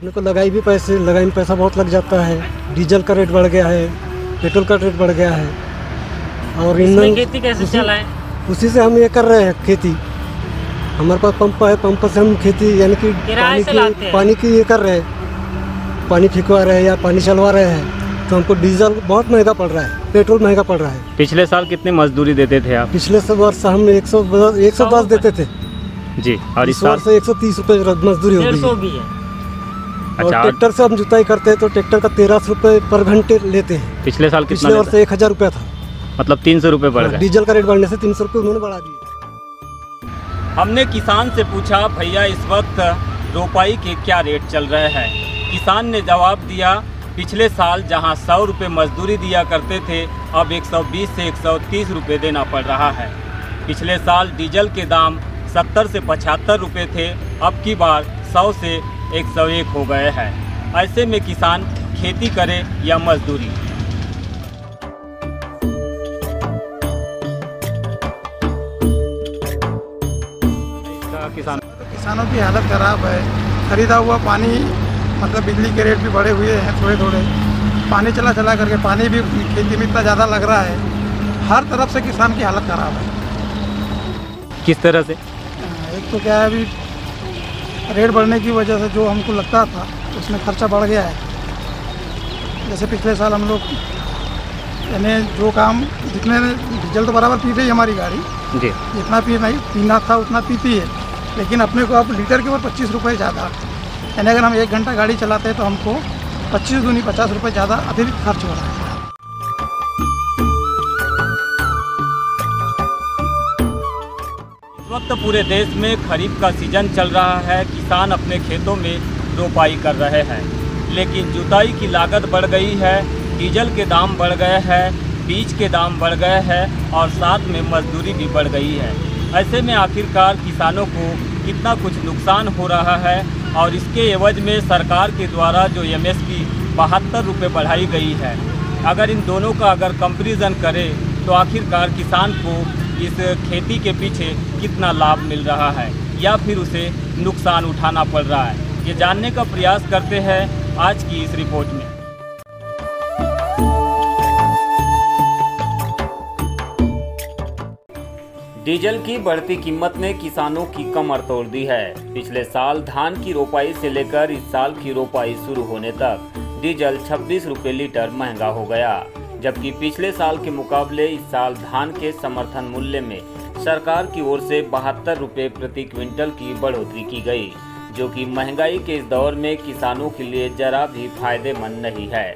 अपने को लगाई में पैसा बहुत लग जाता है। डीजल का रेट बढ़ गया है, पेट्रोल का रेट बढ़ गया है। और ईंधन खेती कैसे चलाएं? उसी से हम ये कर रहे हैं खेती। हमारे पास पंप है, पंप से हम खेती यानी कि पानी की ये कर रहे हैं, पानी फिकवा रहे हैं या पानी चलवा रहे हैं। तो हमको डीजल बहुत महंगा पड़ रहा है, पेट्रोल महंगा पड़ रहा है। पिछले साल कितनी मजदूरी देते थे आप? पिछले वर्ष हम 110 देते थे जी, और इस साल से 130 रुपये मजदूरी हो गई है। और ट्रैक्टर से हम जुताई करते हैं तो ट्रैक्टर का 1300 रुपये पर घंटे लेते हैं। पिछले साल पिछले वर्ष 1000 रुपया था, मतलब 300 रुपये बढ़ गया। डीजल का रेट बढ़ने से 300 रुपये उन्होंने बढ़ा दिए। हमने किसान से पूछा, भैया इस वक्त रोपाई के क्या रेट चल रहे हैं? किसान ने जवाब दिया, पिछले साल जहां 100 रुपये मजदूरी दिया करते थे, अब 120 से 130 रुपये देना पड़ रहा है। पिछले साल डीजल के दाम 70 से 75 रुपये थे, अब की बार 100 से 101 हो गए हैं। ऐसे में किसान खेती करे या मजदूरी? किसानों की हालत ख़राब है। खरीदा हुआ पानी, मतलब बिजली के रेट भी बढ़े हुए हैं थोड़े थोड़े। पानी चला करके पानी भी खेती में इतना ज़्यादा लग रहा है। हर तरफ से किसान की हालत ख़राब है। किस तरह से? एक तो क्या है, अभी रेट बढ़ने की वजह से जो हमको लगता था उसमें खर्चा बढ़ गया है। जैसे पिछले साल हम लोग यानी जो काम जितने डीजल तो बराबर पी रही है हमारी गाड़ी जी, जितना पीना था उतना पीती है, लेकिन अपने को अब लीटर के ऊपर 25 रुपये ज़्यादा, यानी अगर हम 1 घंटा गाड़ी चलाते हैं तो हमको 25 दूनी 50 रुपये ज़्यादा अतिरिक्त खर्च हो रहा है। इस वक्त पूरे देश में खरीफ का सीजन चल रहा है। किसान अपने खेतों में रोपाई कर रहे हैं, लेकिन जुताई की लागत बढ़ गई है, डीजल के दाम बढ़ गए हैं, बीज के दाम बढ़ गए हैं और साथ में मजदूरी भी बढ़ गई है। ऐसे में आखिरकार किसानों को कितना कुछ नुकसान हो रहा है और इसके एवज में सरकार के द्वारा जो MSP 72 रुपये बढ़ाई गई है, अगर इन दोनों का कंपैरिजन करें तो आखिरकार किसान को इस खेती के पीछे कितना लाभ मिल रहा है या फिर उसे नुकसान उठाना पड़ रहा है, ये जानने का प्रयास करते हैं आज की इस रिपोर्ट में। डीजल की बढ़ती कीमत ने किसानों की कमर तोड़ दी है। पिछले साल धान की रोपाई से लेकर इस साल की रोपाई शुरू होने तक डीजल 26 रुपये लीटर महंगा हो गया, जबकि पिछले साल के मुकाबले इस साल धान के समर्थन मूल्य में सरकार की ओर से 72 रुपये प्रति क्विंटल की बढ़ोतरी की गई, जो कि महंगाई के इस दौर में किसानों के लिए जरा भी फायदेमंद नहीं है।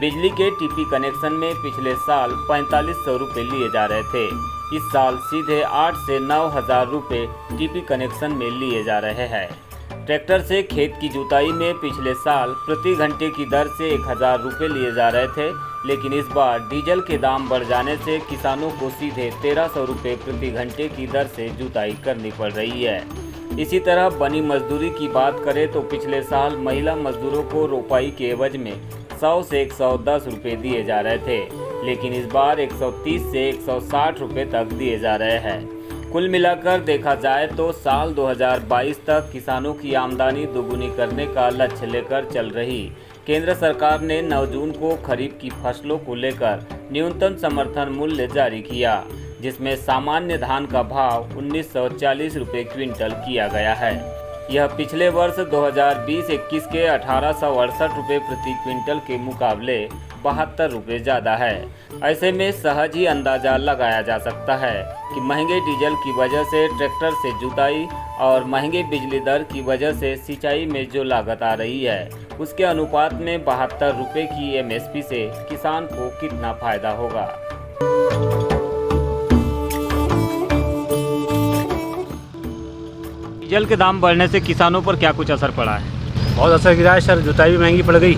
बिजली के टीपी कनेक्शन में पिछले साल 4500 रुपये लिए जा रहे थे, इस साल सीधे 8 से 9 हज़ार रुपये टीपी कनेक्शन में लिए जा रहे हैं। ट्रैक्टर से खेत की जुताई में पिछले साल प्रति घंटे की दर से 1000 रुपये लिए जा रहे थे, लेकिन इस बार डीजल के दाम बढ़ जाने से किसानों को सीधे 1300 रुपये प्रति घंटे की दर से जुताई करनी पड़ रही है। इसी तरह बनी मजदूरी की बात करें तो पिछले साल महिला मजदूरों को रोपाई के एवज में 100 से 110 रुपये दिए जा रहे थे, लेकिन इस बार 130 से 160 रुपये तक दिए जा रहे हैं। कुल मिलाकर देखा जाए तो साल 2022 तक किसानों की आमदनी दोगुनी करने का लक्ष्य लेकर चल रही केंद्र सरकार ने 9 जून को खरीफ की फसलों को लेकर न्यूनतम समर्थन मूल्य जारी किया, जिसमें सामान्य धान का भाव 1940 रुपये क्विंटल किया गया है। यह पिछले वर्ष 2020-21 के 1868 रुपये प्रति क्विंटल के मुकाबले 72 रुपये ज़्यादा है। ऐसे में सहज ही अंदाज़ा लगाया जा सकता है कि महंगे डीजल की वजह से ट्रैक्टर से जुताई और महंगे बिजली दर की वजह से सिंचाई में जो लागत आ रही है, उसके अनुपात में 72 रुपये की MSP से किसान को कितना फायदा होगा। डीजल के दाम बढ़ने से किसानों पर क्या कुछ असर पड़ा है? बहुत असर गिरा है सर। जुताई भी महंगी पड़ गई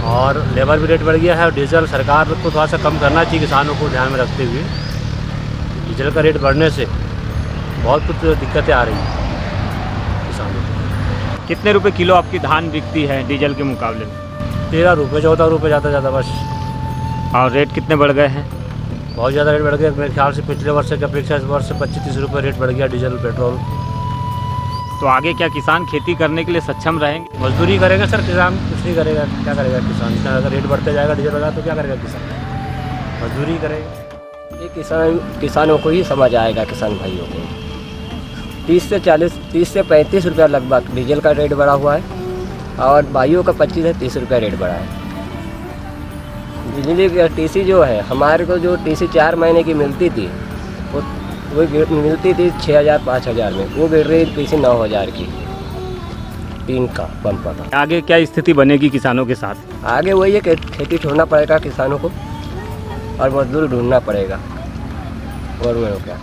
और लेबर भी रेट बढ़ गया है और डीजल सरकार को थोड़ा सा कम करना चाहिए किसानों को ध्यान में रखते हुए। डीजल का रेट बढ़ने से बहुत कुछ दिक्कतें आ रही हैं किसानों को। कितने रुपए किलो आपकी धान बिकती है डीजल के मुकाबले में? 13 रुपये 14 रुपये ज़्यादा बस। और रेट कितने बढ़ गए हैं? बहुत ज़्यादा रेट बढ़ गए। मेरे ख्याल से पिछले वर्ष की अपेक्षा इस वर्ष 25-30 रुपये रेट बढ़ गया डीजल पेट्रोल। तो आगे क्या किसान खेती करने के लिए सक्षम रहेंगे? मजदूरी करेगा सर किसान, कुछ नहीं करेगा। क्या करेगा किसान? इतना अगर रेट बढ़ते जाएगा डीजल वगैरह तो क्या करेगा किसान? मजदूरी करेगा। ये किसानों को ही समझ आएगा, किसान भाइयों को। 30 से 35 रुपया लगभग डीजल का रेट बढ़ा हुआ है और भाइयों का 25 से 30 रुपया रेट बढ़ा है। बिजली की टीसी जो है, हमारे को जो टीसी 4 महीने की मिलती थी वो मिलती थी 6,000 5,000 में, वो गिर रही टीसी 9,000 की 3 का पंप था। आगे क्या स्थिति बनेगी किसानों के साथ? आगे वही है कि खेती छोड़ना पड़ेगा किसानों को और मजदूर ढूंढना पड़ेगा गवर्नमेंट को। क्या